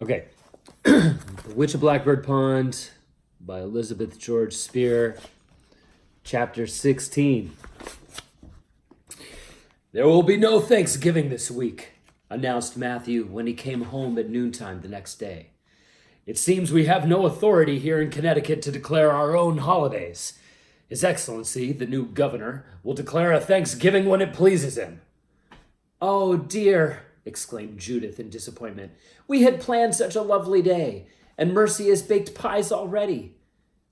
Okay. The Witch of Blackbird Pond by Elizabeth George Spear, Chapter 16. There will be no Thanksgiving this week, announced Matthew when he came home at noontime the next day. It seems we have no authority here in Connecticut to declare our own holidays. His Excellency, the new governor, will declare a Thanksgiving when it pleases him. Oh dear, exclaimed Judith in disappointment. We had planned such a lovely day, and Mercy has baked pies already.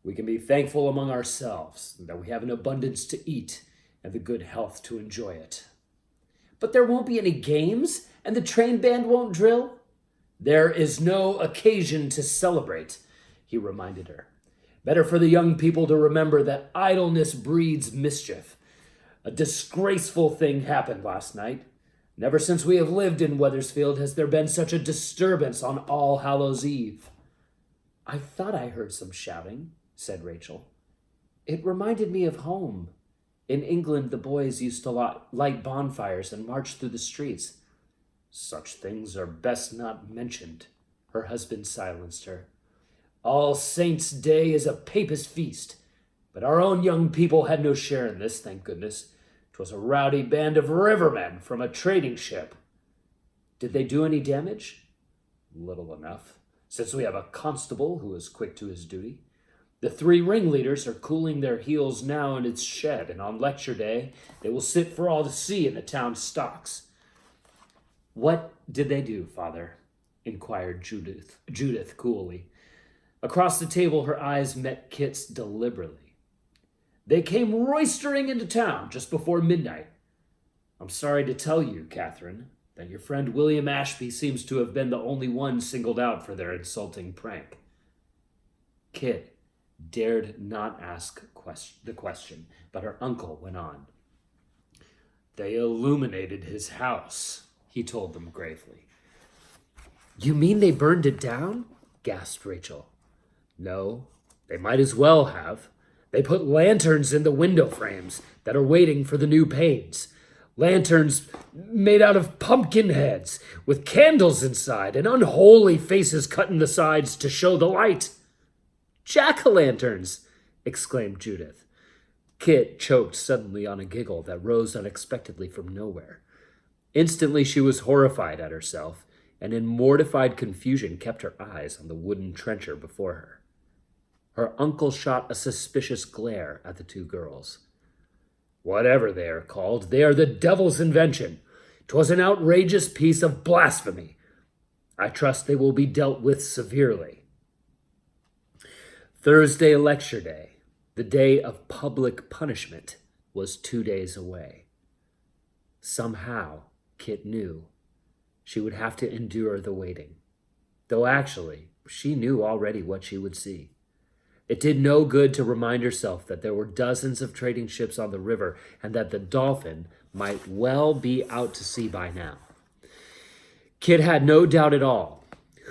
We can be thankful among ourselves that we have an abundance to eat and the good health to enjoy it. But there won't be any games, and the train band won't drill? There is no occasion to celebrate, he reminded her. Better for the young people to remember that idleness breeds mischief. A disgraceful thing happened last night. Never since we have lived in Wethersfield has there been such a disturbance on All Hallows Eve. I thought I heard some shouting, said Rachel. It reminded me of home. In England, the boys used to light bonfires and march through the streets. Such things are best not mentioned, her husband silenced her. All Saints' Day is a papist feast, but our own young people had no share in this, thank goodness. 'Twas a rowdy band of rivermen from a trading ship. Did they do any damage? Little enough, since we have a constable who is quick to his duty. The 3 ringleaders are cooling their heels now in its shed, and on lecture day they will sit for all to see in the town stocks. What did they do, Father? Inquired Judith coolly. Across the table, her eyes met Kit's deliberately. They came roistering into town just before midnight. I'm sorry to tell you, Catherine, that your friend William Ashby seems to have been the only one singled out for their insulting prank. Kit dared not ask the question, but her uncle went on. They illuminated his house, he told them gravely. You mean they burned it down? Gasped Rachel. No, they might as well have. They put lanterns in the window frames that are waiting for the new panes. Lanterns made out of pumpkin heads with candles inside and unholy faces cut in the sides to show the light. Jack-o'-lanterns, exclaimed Judith. Kit choked suddenly on a giggle that rose unexpectedly from nowhere. Instantly she was horrified at herself, and in mortified confusion kept her eyes on the wooden trencher before her. Her uncle shot a suspicious glare at the 2 girls. Whatever they are called, they are the devil's invention. 'Twas an outrageous piece of blasphemy. I trust they will be dealt with severely. Thursday lecture day, the day of public punishment, was 2 days away. Somehow, Kit knew, she would have to endure the waiting. Though actually, she knew already what she would see. It did no good to remind herself that there were dozens of trading ships on the river and that the Dolphin might well be out to sea by now. Kit had no doubt at all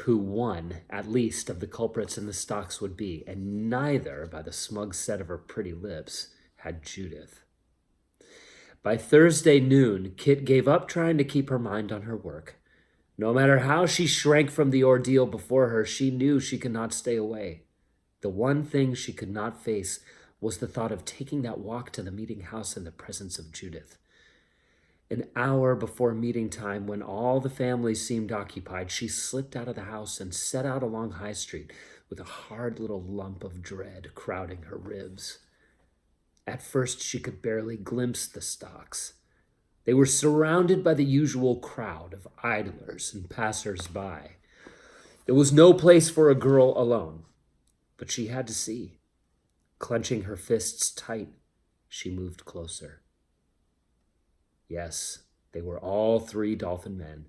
who one, at least, of the culprits in the stocks would be, and neither, by the smug set of her pretty lips, had Judith. By Thursday noon, Kit gave up trying to keep her mind on her work. No matter how she shrank from the ordeal before her, she knew she could not stay away. The one thing she could not face was the thought of taking that walk to the meeting house in the presence of Judith. An hour before meeting time, when all the family seemed occupied, she slipped out of the house and set out along High Street with a hard little lump of dread crowding her ribs. At first, she could barely glimpse the stocks. They were surrounded by the usual crowd of idlers and passers-by. There was no place for a girl alone. But she had to see. Clenching her fists tight, she moved closer. Yes, they were all 3 Dolphin men,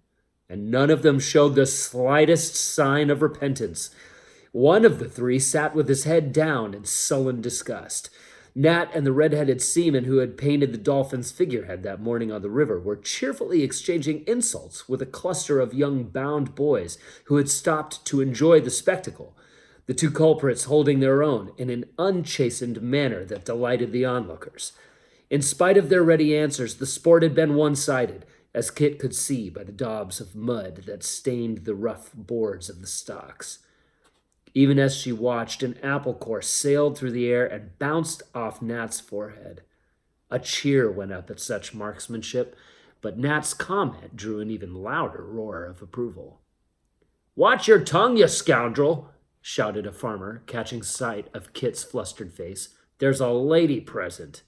and none of them showed the slightest sign of repentance. One of the 3 sat with his head down in sullen disgust. Nat and the red-headed seaman who had painted the Dolphin's figurehead that morning on the river were cheerfully exchanging insults with a cluster of young bound boys who had stopped to enjoy the spectacle. The 2 culprits holding their own in an unchastened manner that delighted the onlookers. In spite of their ready answers, the sport had been one-sided, as Kit could see by the daubs of mud that stained the rough boards of the stocks. Even as she watched, an apple core sailed through the air and bounced off Nat's forehead. A cheer went up at such marksmanship, but Nat's comment drew an even louder roar of approval. "Watch your tongue, you scoundrel!" shouted a farmer, catching sight of Kit's flustered face. "There's a lady present."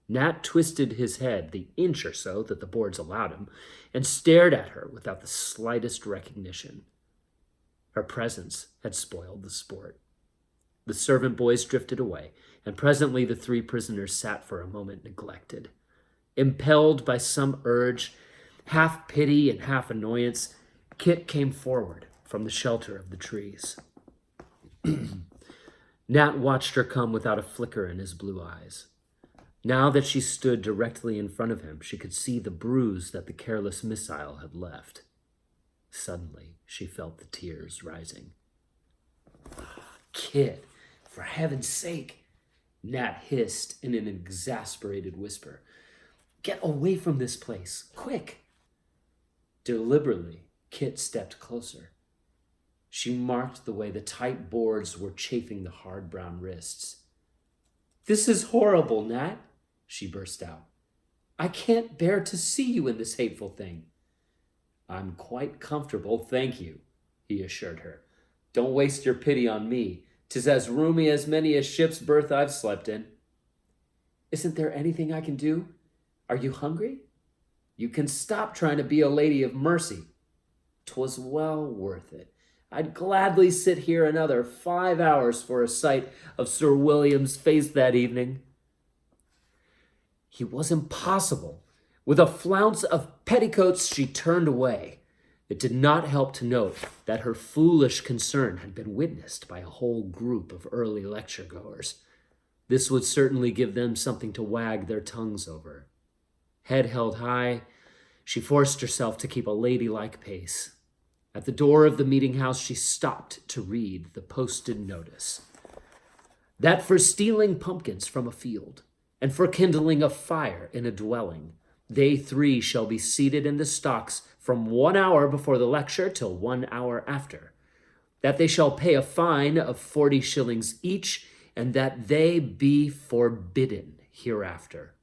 Nat twisted his head the inch or so that the boards allowed him and stared at her without the slightest recognition. Her presence had spoiled the sport. The servant boys drifted away, and presently the three prisoners sat for a moment neglected. Impelled by some urge, half pity and half annoyance, Kit came forward from the shelter of the trees. Nat watched her come without a flicker in his blue eyes. Now that she stood directly in front of him, she could see the bruise that the careless missile had left. Suddenly, she felt the tears rising. "Kit, for heaven's sake," Nat hissed in an exasperated whisper. "Get away from this place, quick." Deliberately, Kit stepped closer. She marked the way the tight boards were chafing the hard brown wrists. "This is horrible, Nat," she burst out. "I can't bear to see you in this hateful thing." "I'm quite comfortable, thank you," he assured her. "Don't waste your pity on me. 'Tis as roomy as many a ship's berth I've slept in." "Isn't there anything I can do? Are you hungry?" "You can stop trying to be a lady of mercy." "'Twas well worth it. I'd gladly sit here another 5 hours for a sight of Sir William's face that evening." He was impossible. With a flounce of petticoats, she turned away. It did not help to note that her foolish concern had been witnessed by a whole group of early lecture-goers. This would certainly give them something to wag their tongues over. Head held high, she forced herself to keep a ladylike pace. At the door of the meeting house, she stopped to read the posted notice. That for stealing pumpkins from a field, and for kindling a fire in a dwelling, they three shall be seated in the stocks from 1 hour before the lecture till 1 hour after. That they shall pay a fine of 40 shillings each, and that they be forbidden hereafter,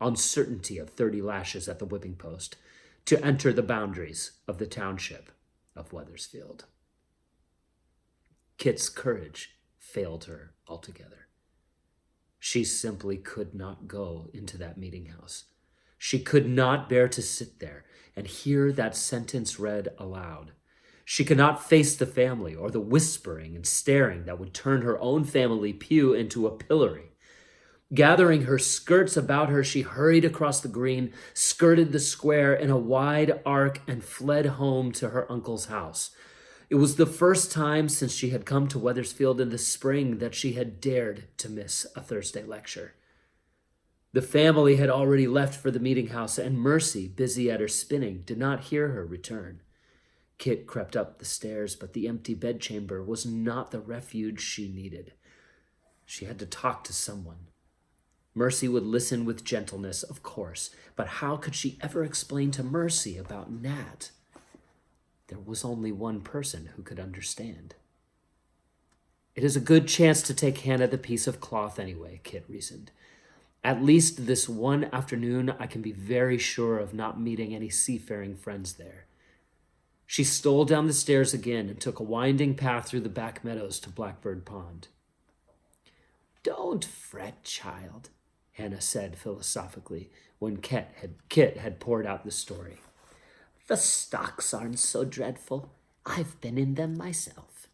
on certainty of 30 lashes at the whipping post, to enter the boundaries of the township of Wethersfield. Kit's courage failed her altogether. She simply could not go into that meeting house. She could not bear to sit there and hear that sentence read aloud. She could not face the family or the whispering and staring that would turn her own family pew into a pillory. Gathering her skirts about her, she hurried across the green, skirted the square in a wide arc, and fled home to her uncle's house. It was the first time since she had come to Wethersfield in the spring that she had dared to miss a Thursday lecture. The family had already left for the meeting house, and Mercy, busy at her spinning, did not hear her return. Kit crept up the stairs, but the empty bedchamber was not the refuge she needed. She had to talk to someone. Mercy would listen with gentleness, of course, but how could she ever explain to Mercy about Nat? There was only one person who could understand. "It is a good chance to take Hannah the piece of cloth anyway," Kit reasoned. "At least this one afternoon I can be very sure of not meeting any seafaring friends there." She stole down the stairs again and took a winding path through the back meadows to Blackbird Pond. "Don't fret, child," Hannah said philosophically when Kit had poured out the story. "The stocks aren't so dreadful. I've been in them myself."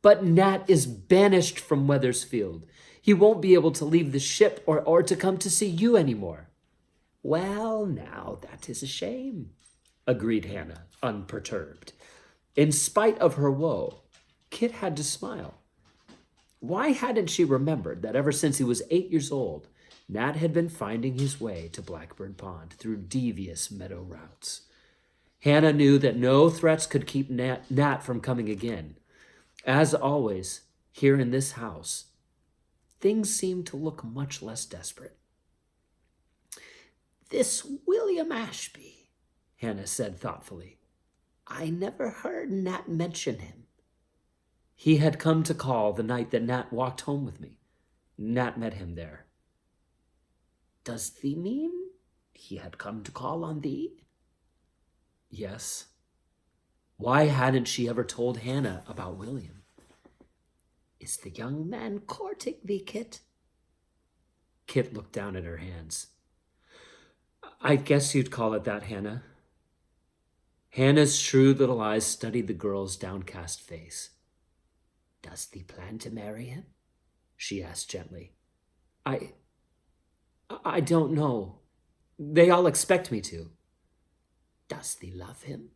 "But Nat is banished from Wethersfield. He won't be able to leave the ship or to come to see you anymore." "Well, now, that is a shame," agreed Hannah, unperturbed. In spite of her woe, Kit had to smile. Why hadn't she remembered that ever since he was 8 years old, Nat had been finding his way to Blackbird Pond through devious meadow routes? Hannah knew that no threats could keep Nat from coming again. As always, here in this house, things seemed to look much less desperate. This William Ashby, Hannah said thoughtfully. I never heard Nat mention him. He had come to call the night that Nat walked home with me. Nat met him there. Does thee mean he had come to call on thee? Yes. Why hadn't she ever told Hannah about William? Is the young man courting thee, Kit? Kit looked down at her hands. I guess you'd call it that, Hannah. Hannah's shrewd little eyes studied the girl's downcast face. Does thee plan to marry him? She asked gently. I don't know. They all expect me to. Does thee love him?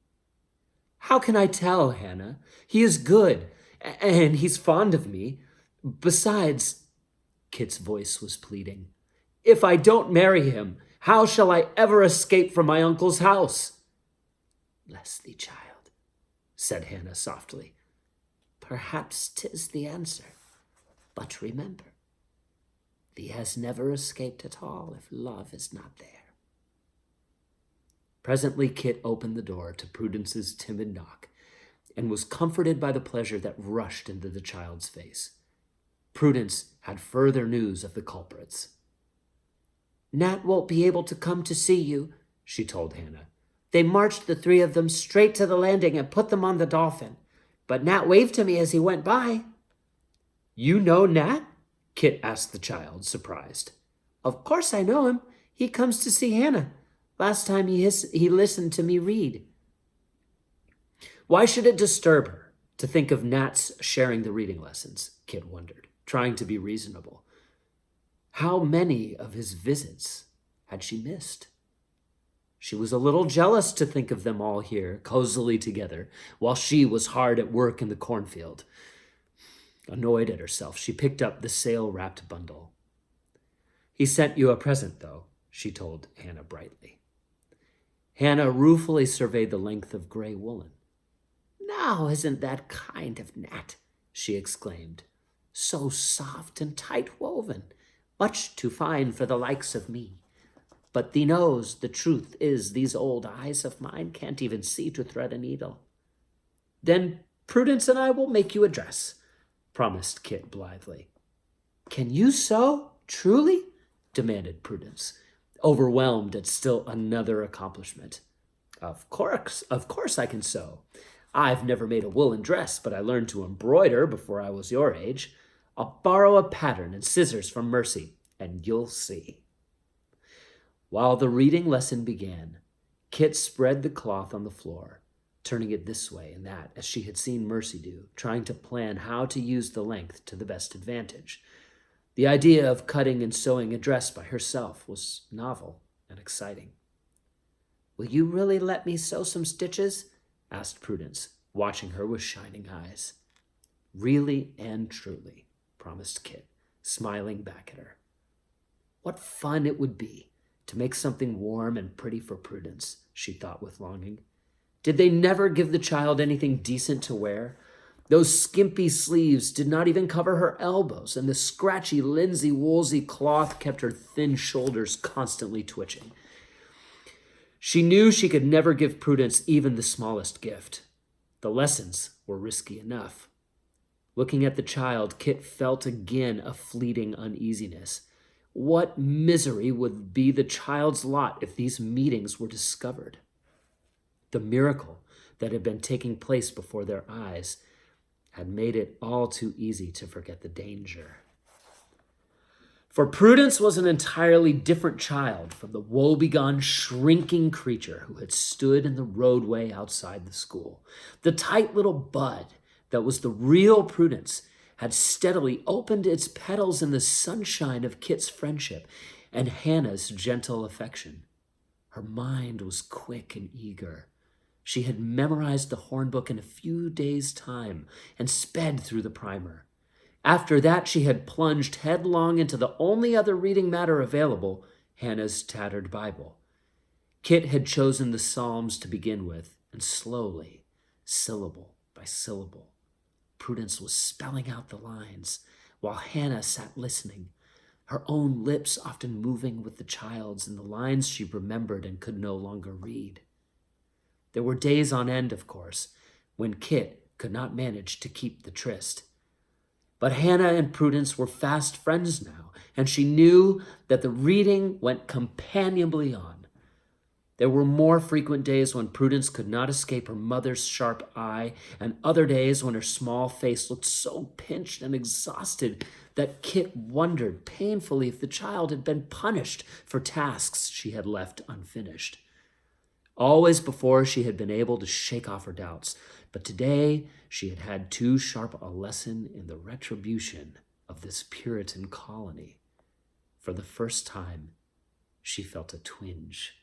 How can I tell, Hannah? He is good, and he's fond of me. Besides, Kit's voice was pleading, if I don't marry him, how shall I ever escape from my uncle's house? Bless thee, child, said Hannah softly. Perhaps 'tis the answer, but remember, thee has never escaped at all if love is not there. Presently Kit opened the door to Prudence's timid knock and was comforted by the pleasure that rushed into the child's face. Prudence had further news of the culprits. Nat won't be able to come to see you, she told Hannah. They marched the three of them straight to the landing and put them on the Dolphin. But Nat waved to me as he went by. You know Nat? Kit asked the child, surprised. Of course I know him. He comes to see Hannah. Last time he listened to me read. Why should it disturb her to think of Nat's sharing the reading lessons? Kit wondered, trying to be reasonable. How many of his visits had she missed? She was a little jealous to think of them all here, cozily together, while she was hard at work in the cornfield. Annoyed at herself, she picked up the sail-wrapped bundle. He sent you a present, though, she told Hannah brightly. Hannah ruefully surveyed the length of gray woolen. Now isn't that kind of Nat, she exclaimed. So soft and tight-woven, much too fine for the likes of me. But thee knows the truth is these old eyes of mine can't even see to thread a needle. Then Prudence and I will make you a dress, promised Kit blithely. Can you sew, truly? Demanded Prudence, overwhelmed at still another accomplishment. Of course I can sew. I've never made a woolen dress, but I learned to embroider before I was your age. I'll borrow a pattern and scissors from Mercy, and you'll see. While the reading lesson began, Kit spread the cloth on the floor, turning it this way and that, as she had seen Mercy do, trying to plan how to use the length to the best advantage. The idea of cutting and sewing a dress by herself was novel and exciting. Will you really let me sew some stitches? Asked Prudence, watching her with shining eyes. Really and truly, promised Kit, smiling back at her. What fun it would be to make something warm and pretty for Prudence, she thought with longing. Did they never give the child anything decent to wear? Those skimpy sleeves did not even cover her elbows, and the scratchy, linsey-woolsey cloth kept her thin shoulders constantly twitching. She knew she could never give Prudence even the smallest gift. The lessons were risky enough. Looking at the child, Kit felt again a fleeting uneasiness. What misery would be the child's lot if these meetings were discovered? The miracle that had been taking place before their eyes had made it all too easy to forget the danger. For Prudence was an entirely different child from the woebegone, shrinking creature who had stood in the roadway outside the school. The tight little bud that was the real Prudence had steadily opened its petals in the sunshine of Kit's friendship and Hannah's gentle affection. Her mind was quick and eager. She had memorized the hornbook in a few days' time and sped through the primer. After that, she had plunged headlong into the only other reading matter available, Hannah's tattered Bible. Kit had chosen the Psalms to begin with, and slowly, syllable by syllable, Prudence was spelling out the lines, while Hannah sat listening, her own lips often moving with the child's in the lines she remembered and could no longer read. There were days on end, of course, when Kit could not manage to keep the tryst. But Hannah and Prudence were fast friends now, and she knew that the reading went companionably on. There were more frequent days when Prudence could not escape her mother's sharp eye, and other days when her small face looked so pinched and exhausted that Kit wondered painfully if the child had been punished for tasks she had left unfinished. Always before she had been able to shake off her doubts, but today she had had too sharp a lesson in the retribution of this Puritan colony. For the first time, she felt a twinge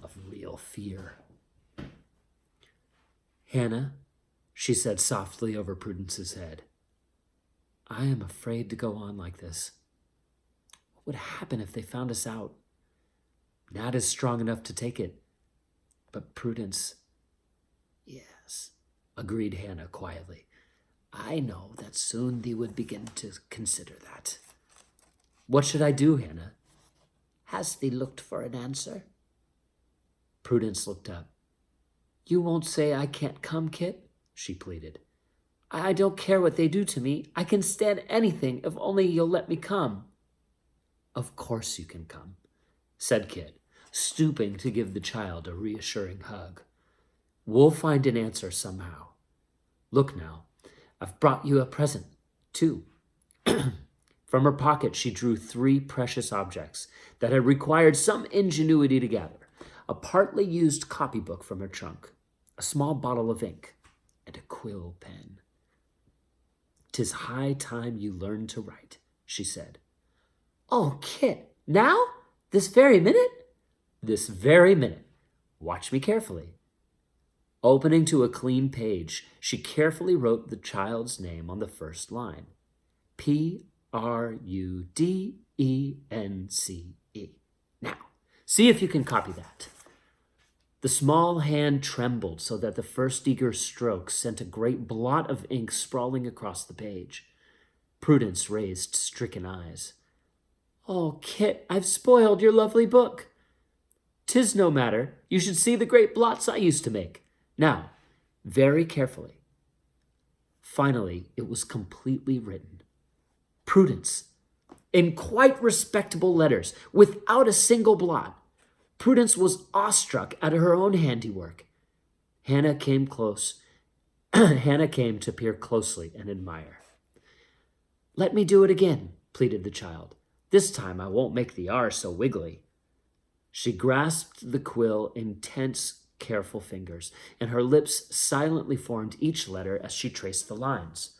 of real fear. "Hannah," she said softly over Prudence's head, "I am afraid to go on like this. What would happen if they found us out? Nat is strong enough to take it, but Prudence..." "Yes," agreed Hannah quietly. "I know that soon thee would begin to consider that." "What should I do, Hannah?" "Has thee looked for an answer?" Prudence looked up. "You won't say I can't come, Kit?" she pleaded. "I don't care what they do to me. I can stand anything if only you'll let me come." "Of course you can come," said Kit, stooping to give the child a reassuring hug. "We'll find an answer somehow. Look now, I've brought you a present, too." From her pocket, she drew 3 precious objects that had required some ingenuity to gather: a partly used copybook from her trunk, a small bottle of ink, and a quill pen. "'Tis high time you learned to write," she said. "Oh, Kit, now? This very minute?" "This very minute. Watch me carefully." Opening to a clean page, she carefully wrote the child's name on the first line. Prudence. Now, see if you can copy that. The small hand trembled so that the first eager stroke sent a great blot of ink sprawling across the page. Prudence raised stricken eyes. "Oh, Kit, I've spoiled your lovely book." "'Tis no matter. You should see the great blots I used to make. Now, very carefully." Finally, it was completely written. "Prudence," in quite respectable letters, without a single blot. Prudence was awestruck at her own handiwork. Hannah came to peer closely and admire. "Let me do it again," pleaded the child. "This time I won't make the R so wiggly." She grasped the quill in tense, careful fingers, and her lips silently formed each letter as she traced the lines.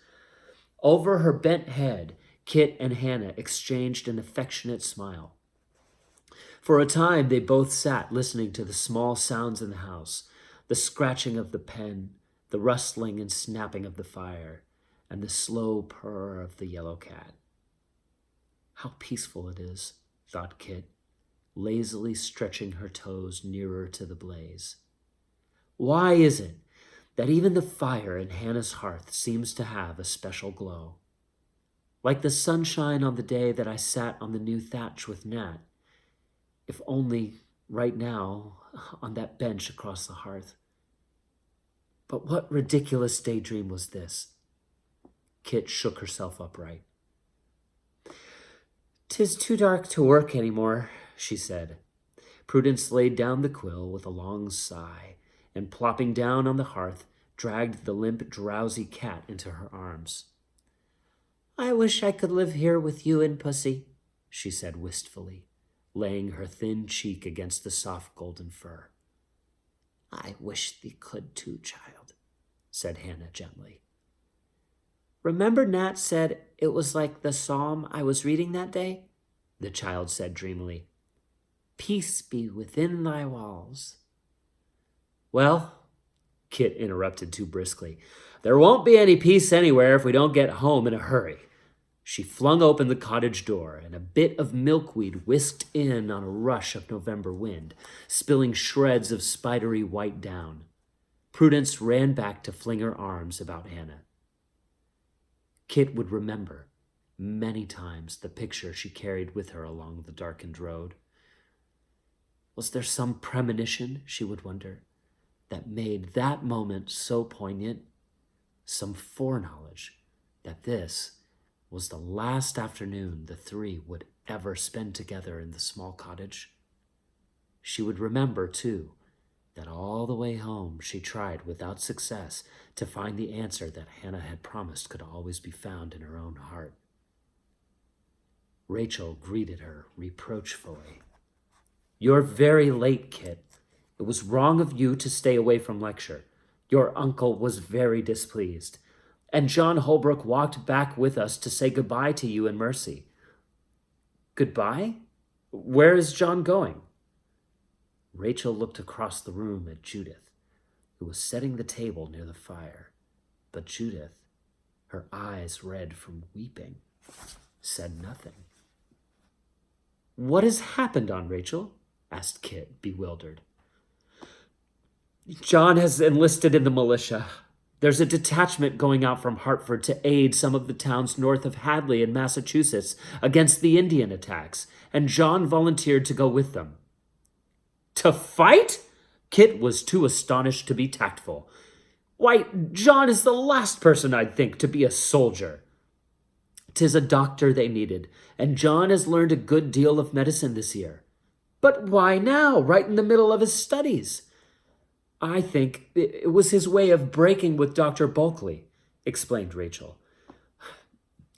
Over her bent head, Kit and Hannah exchanged an affectionate smile. For a time, they both sat listening to the small sounds in the house, the scratching of the pen, the rustling and snapping of the fire, and the slow purr of the yellow cat. "How peaceful it is," thought Kit, lazily stretching her toes nearer to the blaze. "Why is it that even the fire in Hannah's hearth seems to have a special glow? Like the sunshine on the day that I sat on the new thatch with Nat, if only right now on that bench across the hearth. But what ridiculous daydream was this?" Kit shook herself upright. "'Tis too dark to work any more," she said. Prudence laid down the quill with a long sigh, and plopping down on the hearth, dragged the limp, drowsy cat into her arms. "I wish I could live here with you and Pussy," she said wistfully, laying her thin cheek against the soft golden fur. "I wish thee could too, child," said Hannah gently. "Remember Nat said it was like the psalm I was reading that day?" the child said dreamily. "Peace be within thy walls." "Well," Kit interrupted too briskly, "there won't be any peace anywhere if we don't get home in a hurry." She flung open the cottage door, and a bit of milkweed whisked in on a rush of November wind, spilling shreds of spidery white down. Prudence ran back to fling her arms about Hannah. Kit would remember. Many times the picture she carried with her along the darkened road. Was there some premonition, she would wonder, that made that moment so poignant? Some foreknowledge that this was the last afternoon the three would ever spend together in the small cottage? She would remember, too, that all the way home she tried without success to find the answer that Hannah had promised could always be found in her own heart. Rachel greeted her reproachfully. "You're very late, Kit. It was wrong of you to stay away from lecture. Your uncle was very displeased. And John Holbrook walked back with us to say goodbye to you and Mercy." "Goodbye? Where is John going?" Rachel looked across the room at Judith, who was setting the table near the fire. But Judith, her eyes red from weeping, said nothing. "What has happened, Aunt Rachel?" asked Kit, bewildered. "John has enlisted in the militia. There's a detachment going out from Hartford to aid some of the towns north of Hadley in Massachusetts against the Indian attacks, and John volunteered to go with them." "To fight?" Kit was too astonished to be tactful. "Why, John is the last person I'd think to be a soldier." "'Tis a doctor they needed, and John has learned a good deal of medicine this year." "But why now, right in the middle of his studies?" "I think it was his way of breaking with Dr. Bulkley," explained Rachel.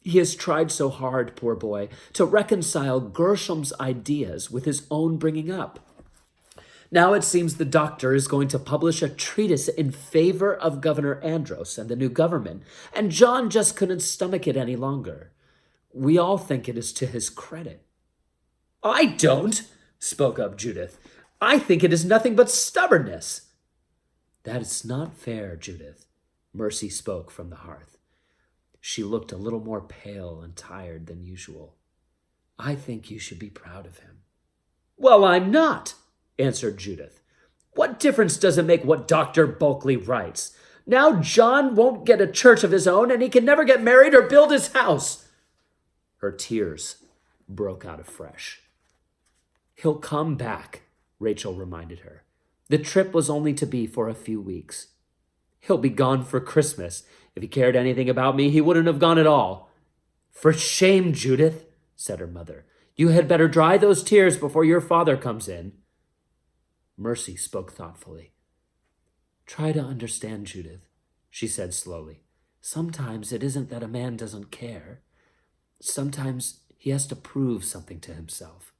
"He has tried so hard, poor boy, to reconcile Gersham's ideas with his own bringing up. Now it seems the doctor is going to publish a treatise in favor of Governor Andros and the new government, and John just couldn't stomach it any longer. We all think it is to his credit." "I don't," spoke up Judith. "I think it is nothing but stubbornness." "That is not fair, Judith," Mercy spoke from the hearth. She looked a little more pale and tired than usual. "I think you should be proud of him." "Well, I'm not," answered Judith. "What difference does it make what Dr. Bulkley writes? Now John won't get a church of his own, and he can never get married or build his house." Her tears broke out afresh. "He'll come back," Rachel reminded her. "The trip was only to be for a few weeks." "He'll be gone for Christmas. If he cared anything about me, he wouldn't have gone at all." "For shame, Judith," said her mother. "You had better dry those tears before your father comes in." Mercy spoke thoughtfully. "Try to understand, Judith," she said slowly. "Sometimes it isn't that a man doesn't care. Sometimes he has to prove something to himself.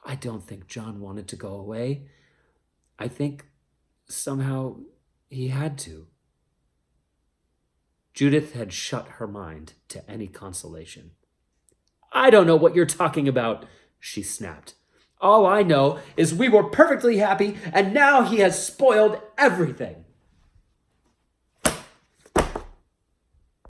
I don't think John wanted to go away. I think somehow he had to." Judith had shut her mind to any consolation. "I don't know what you're talking about," she snapped. "All I know is we were perfectly happy, and now he has spoiled everything."